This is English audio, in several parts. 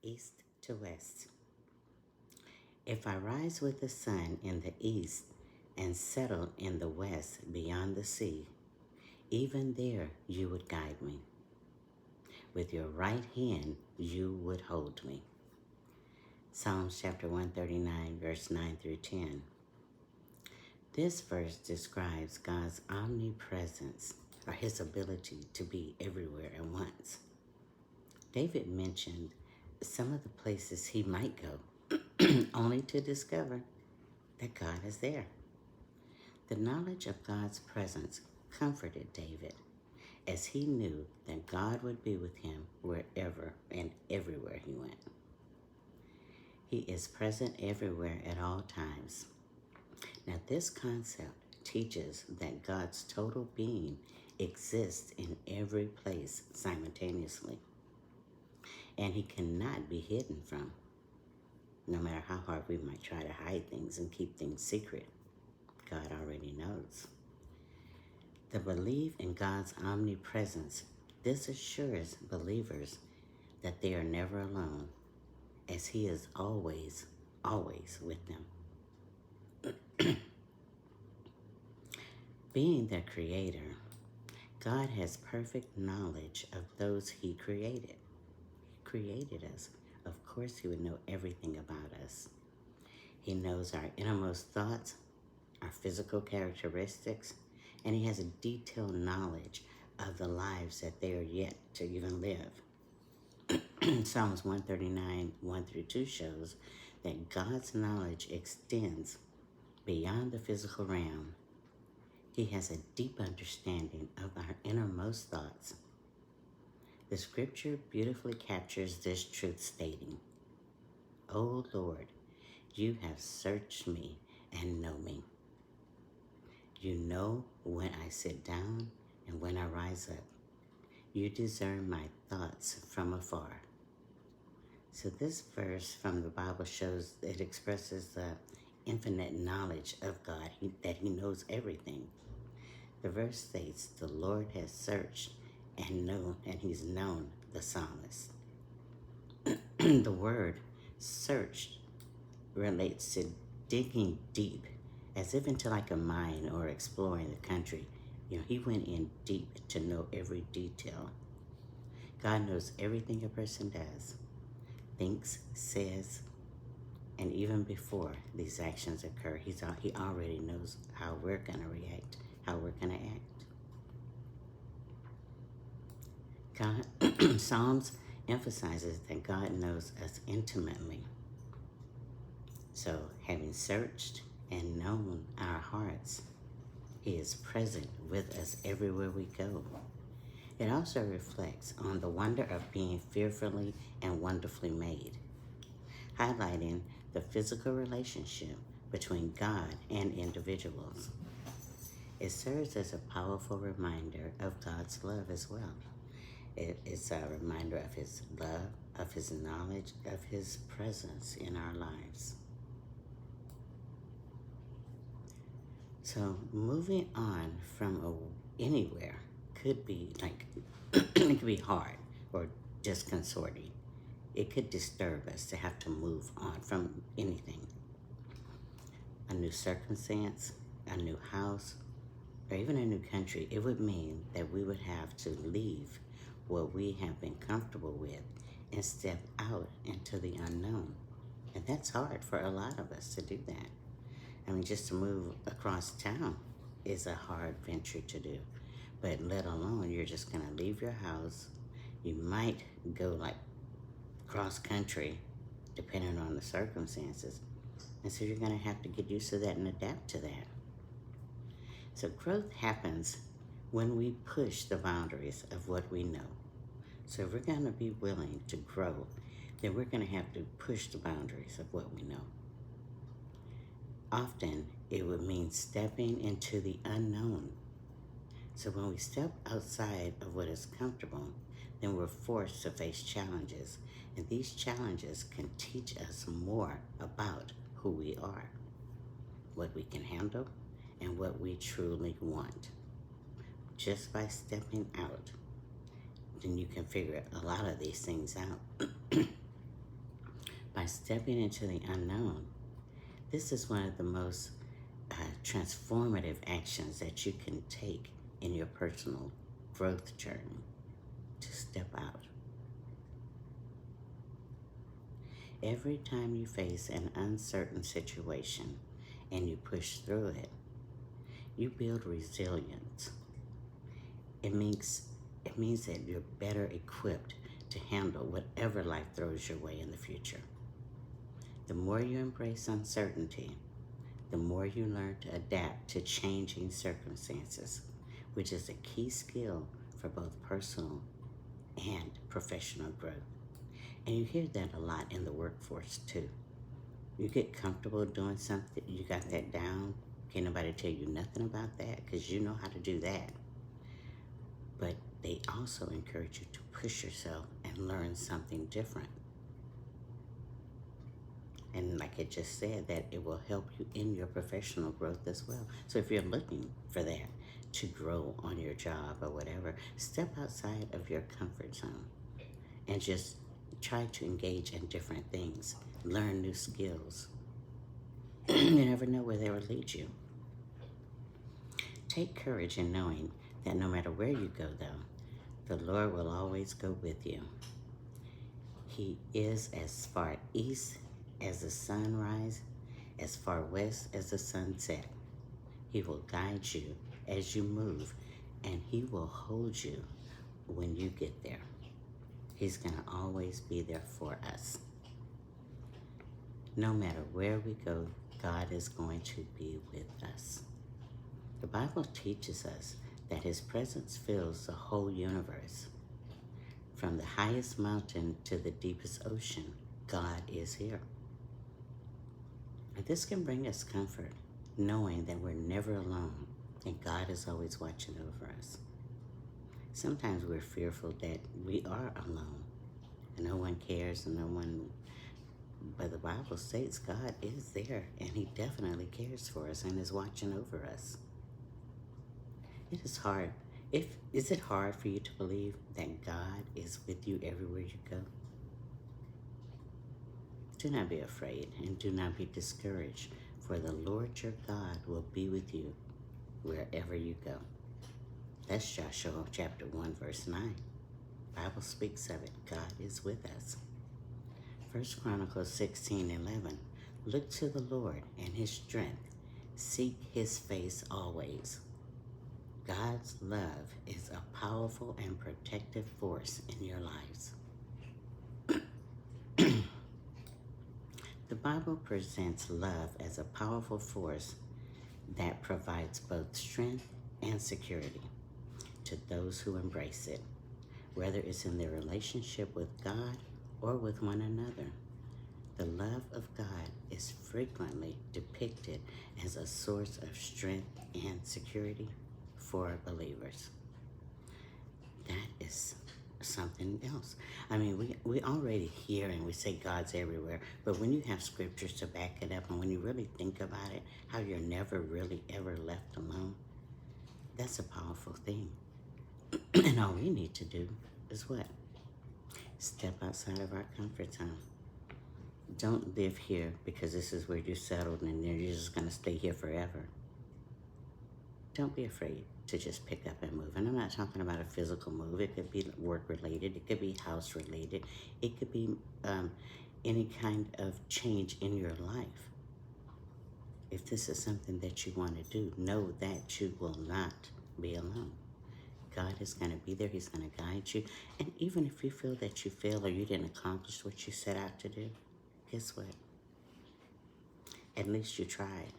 east to west. If I rise with the sun in the east and settle in the west beyond the sea, even there you would guide me. With your right hand you would hold me. Psalms chapter 139, verse 9 through 10. This verse describes God's omnipresence, or his ability to be everywhere at once. David mentioned some of the places he might go, only to discover that God is there. The knowledge of God's presence comforted David, as he knew that God would be with him wherever and everywhere he went. He is present everywhere at all times. Now, this concept teaches that God's total being exists in every place simultaneously, and he cannot be hidden from, no matter how hard we might try to hide things and keep things secret. God already knows. The belief in God's omnipresence, this assures believers that they are never alone, as he is always, always with them. Being the creator, God has perfect knowledge of those he created. He created us. Of course, he would know everything about us. He knows our innermost thoughts, our physical characteristics, and he has a detailed knowledge of the lives that they are yet to even live. Psalms 139, 1 through 2 shows that God's knowledge extends beyond the physical realm. He has a deep understanding of our innermost thoughts. The scripture beautifully captures this truth, stating, "O Lord, you have searched me and know me. You know when I sit down and when I rise up. You discern my thoughts from afar." So this verse from the Bible shows, it expresses the infinite knowledge of God, that he knows everything. The verse states, the Lord has searched and he's known the psalmist. The word searched relates to digging deep, as if into like a mine or exploring the country. He went in deep to know every detail. God knows everything a person does, thinks, says, and even before these actions occur, he already knows how we're going to react, how we're going to act. God, Psalms emphasizes that God knows us intimately. So, having searched and known our hearts, he is present with us everywhere we go. It also reflects on the wonder of being fearfully and wonderfully made, highlighting the physical relationship between God and individuals. It serves as a powerful reminder of God's love as well. It is a reminder of his love, of his knowledge, of his presence in our lives. So moving on from anywhere could be like, it could be hard or disconcerting. It could disturb us to have to move on from anything. A new circumstance, a new house, or even a new country, it would mean that we would have to leave what we have been comfortable with and step out into the unknown. And that's hard for a lot of us to do that. I mean, just to move across town is a hard venture to do. But let alone, you're just gonna leave your house. You might go like cross country, depending on the circumstances. And so you're gonna have to get used to that and adapt to that. So growth happens when we push the boundaries of what we know. So if we're gonna be willing to grow, then we're gonna have to push the boundaries of what we know. Often, it would mean stepping into the unknown. So when we step outside of what is comfortable, then we're forced to face challenges. And these challenges can teach us more about who we are, what we can handle, and what we truly want. Just by stepping out, then you can figure a lot of these things out. By stepping into the unknown, this is one of the most transformative actions that you can take in your personal growth journey, to step out. Every time you face an uncertain situation and you push through it, you build resilience. It means that you're better equipped to handle whatever life throws your way in the future. The more you embrace uncertainty, the more you learn to adapt to changing circumstances, which is a key skill for both personal and professional growth. And you hear that a lot in the workforce too. You get comfortable doing something, you got that down, can't nobody tell you nothing about that because you know how to do that. But they also encourage you to push yourself and learn something different. And like I just said, that it will help you in your professional growth as well. So if you're looking for that to grow on your job or whatever, step outside of your comfort zone and just try to engage in different things, learn new skills. You never know where they will lead you. Take courage in knowing that no matter where you go, though, the Lord will always go with you. He is as far east as the sunrise, as far west as the sunset. He will guide you as you move, and he will hold you when you get there. He's gonna always be there for us. No matter where we go, God is going to be with us. The Bible teaches us that his presence fills the whole universe. From the highest mountain to the deepest ocean, God is here. And this can bring us comfort, knowing that we're never alone and God is always watching over us. Sometimes we're fearful that we are alone and no one cares and no one, but the Bible states God is there and he definitely cares for us and is watching over us. It is hard. Is it hard for you to believe that God is with you everywhere you go? Do not be afraid and do not be discouraged, for the Lord your God will be with you wherever you go. That's Joshua chapter 1, verse 9. Bible speaks of it. God is with us. 1 Chronicles 16:11. Look to the Lord and his strength. Seek his face always. God's love is a powerful and protective force in your lives. The Bible presents love as a powerful force that provides both strength and security to those who embrace it, whether it's in their relationship with God or with one another. The love of God is frequently depicted as a source of strength and security for believers. That is something else. I mean, we already hear and we say God's everywhere, but when you have scriptures to back it up and when you really think about it, how you're never really ever left alone, that's a powerful thing. And all we need to do is what? Step outside of our comfort zone. Don't live here because this is where you're settled and you're just going to stay here forever. Don't be afraid to just pick up and move. And I'm not talking about a physical move. It could be work related. It could be house related. It could be any kind of change in your life. If this is something that you want to do, know that you will not be alone. God is going to be there. He's going to guide you. And even if you feel that you failed or you didn't accomplish what you set out to do, guess what? At least you tried.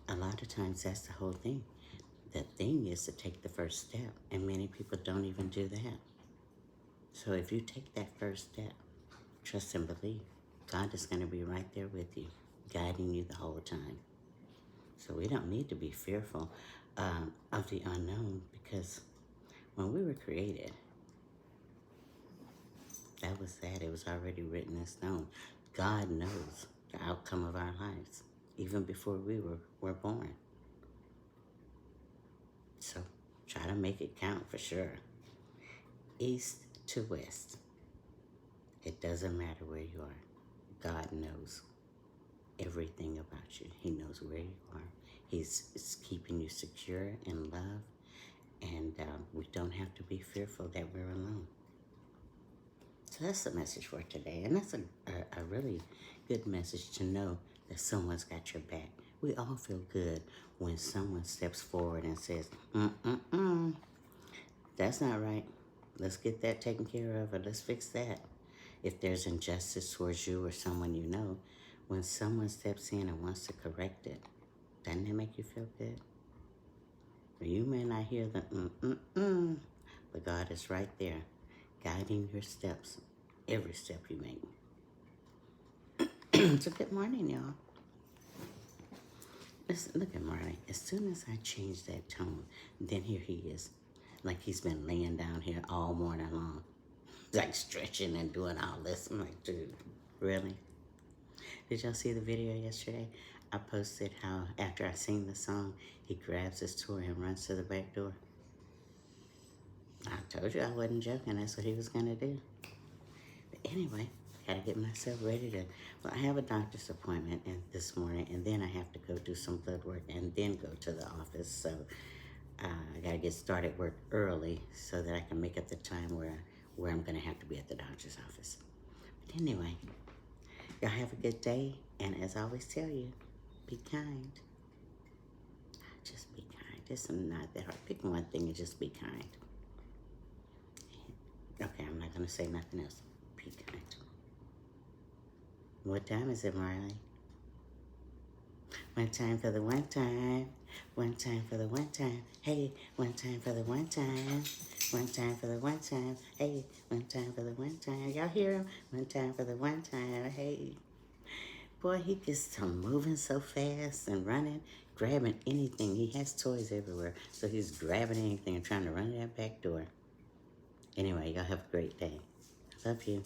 A lot of times that's the whole thing. The thing is to take the first step, and many people don't even do that. So if you take that first step, trust and believe, God is going to be right there with you, guiding you the whole time. So we don't need to be fearful of the unknown, because when we were created, that was that. It was already written in stone. God knows the outcome of our lives, even before we were born. So try to make it count for sure. East to west. It doesn't matter where you are. God knows everything about you. He knows where you are. He's keeping you secure in love, and we don't have to be fearful that we're alone. So that's the message for today, and that's a really good message to know that someone's got your back. We all feel good when someone steps forward and says, that's not right. Let's get that taken care of, or let's fix that. If there's injustice towards you or someone you know, when someone steps in and wants to correct it, doesn't that make you feel good? Well, you may not hear the but God is right there, guiding your steps, every step you make. So good morning, y'all. Listen, look at Marley. As soon as I change that tone, then here he is. Like he's been laying down here all morning long. Like stretching and doing all this. I'm like, dude, really? Did y'all see the video yesterday? I posted how after I sing the song, he grabs his toy and runs to the back door. I told you I wasn't joking. That's what he was going to do. But anyway, got to get myself ready to... Well, I have a doctor's appointment this morning, and then I have to go do some blood work and then go to the office. So I got to get started work early so that I can make up the time where I'm going to have to be at the doctor's office. But anyway, y'all have a good day. And as I always tell you, be kind. Just be kind. It's not that hard. Pick one thing and just be kind. Okay, I'm not going to say nothing else. Be kind. What time is it, Marley? One time for the one time. One time for the one time. Hey, one time for the one time. One time for the one time. Hey, one time for the one time. Y'all hear him? One time for the one time. Hey. Boy, he gets to moving so fast and running, grabbing anything. He has toys everywhere. So he's grabbing anything and trying to run that back door. Anyway, y'all have a great day. Love you.